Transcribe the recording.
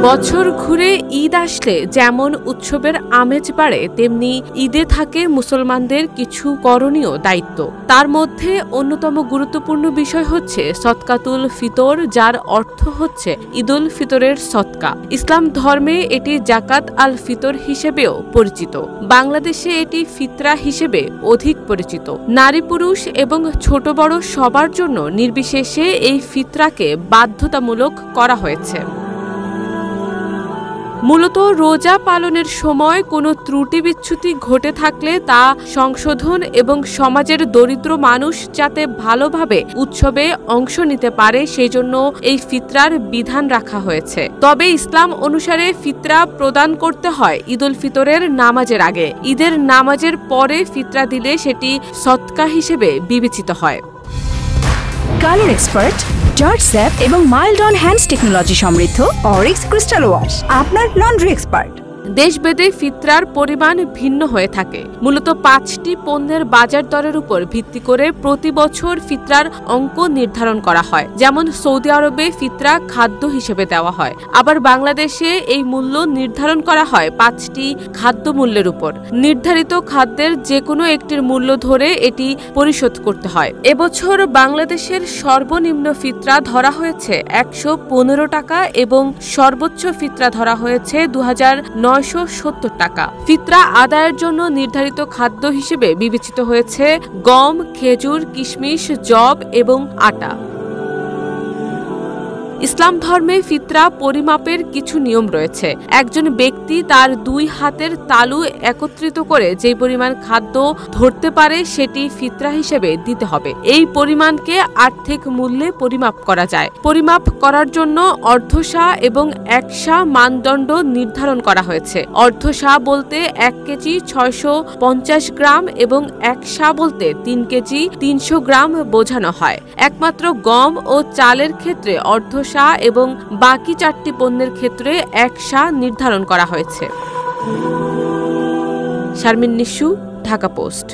বছর ঘুরে ঈদ আসলে যেমন উৎসবের আমেজ বাড়ে, তেমনি ঈদে থাকে মুসলমানদের কিছু করণীয় দায়িত্ব। তার মধ্যে অন্যতম গুরুত্বপূর্ণ বিষয় হচ্ছে সদকাতুল ফিতর, যার অর্থ হচ্ছে ঈদুল ফিতরের সদকা। ইসলাম ধর্মে এটি জাকাত আল ফিতর হিসেবেও পরিচিত। বাংলাদেশে এটি ফিতরা হিসেবে অধিক পরিচিত। নারী পুরুষ এবং ছোট বড় সবার জন্য নির্বিশেষে এই ফিতরাকে বাধ্যতামূলক করা হয়েছে। মূলত রোজা পালনের সময় কোনো ত্রুটি বিচ্যুতি ঘটে থাকলে তা সংশোধন এবং সমাজের দরিদ্র মানুষ যাতে ভালোভাবে উৎসবে অংশ নিতে পারে সেই জন্য এই ফিতরার বিধান রাখা হয়েছে। তবে ইসলাম অনুসারে ফিতরা প্রদান করতে হয় ঈদুল ফিতরের নামাজের আগে। ঈদের নামাজের পরে ফিতরা দিলে সেটি সদকা হিসেবে বিবেচিত হয়। কালার এক্সপার্ট, জর্জ স্যাপ এবং মাইল্ড অন হ্যান্ডস টেকনোলজি সমৃদ্ধ অরিক্স ক্রিস্টাল ওয়াশ আপনার লন্ড্রি এক্সপার্ট। দেশভেদে ফিতরার পরিমাণ ভিন্ন হয়ে থাকে। মূলত 5টি পণ্যের বাজার দরের উপর ভিত্তি করে প্রতি বছর ফিতরার অঙ্ক নির্ধারণ করা হয়। যেমন সৌদি আরবে ফিতরা খাদ্য হিসেবে দেওয়া হয়, আবার বাংলাদেশে এই মূল্য নির্ধারণ করা হয় 5টি খাদ্য মূল্যের উপর। নির্ধারিত খাদ্যের যে কোনো একটির মূল্য ধরে এটি পরিশোধ করতে হয়। এবছর বাংলাদেশের সর্বনিম্ন ফিতরা ধরা হয়েছে 115 টাকা এবং সর্বোচ্চ ফিতরা ধরা হয়েছে 2970 টাকা। ফিতরা আদায়ের জন্য নির্ধারিত খাদ্য হিসেবে বিবেচিত হয়েছে গম, খেজুর, কিশমিশ, যব এবং আটা। ইসলাম ধর্মে ফিতরা পরিমাপের কিছু নিয়ম রয়েছে। একজন ব্যক্তি তার 2 হাতের তালু একত্রিত করে যে পরিমাণ খাদ্য ধরতে পারে সেটি ফিতরা হিসেবে দিতে হবে। এই পরিমাণকে আর্থিক মূল্যে পরিমাপ করা যায়। পরিমাপ করার জন্য অর্ধসা এবং 1 সা মানদণ্ড নির্ধারণ করা হয়েছে। অর্ধসা বলতে 1 কেজি 650 গ্রাম এবং 1 সা বলতে 3 কেজি 300 গ্রাম বোঝানো হয়। একমাত্র গম ও চালের ক্ষেত্রে অর্ধ এবং বাকি 4টি পণ্যের ক্ষেত্রে 1 সা নির্ধারণ করা হয়েছে। শারমিন নিশু, ঢাকা পোস্ট।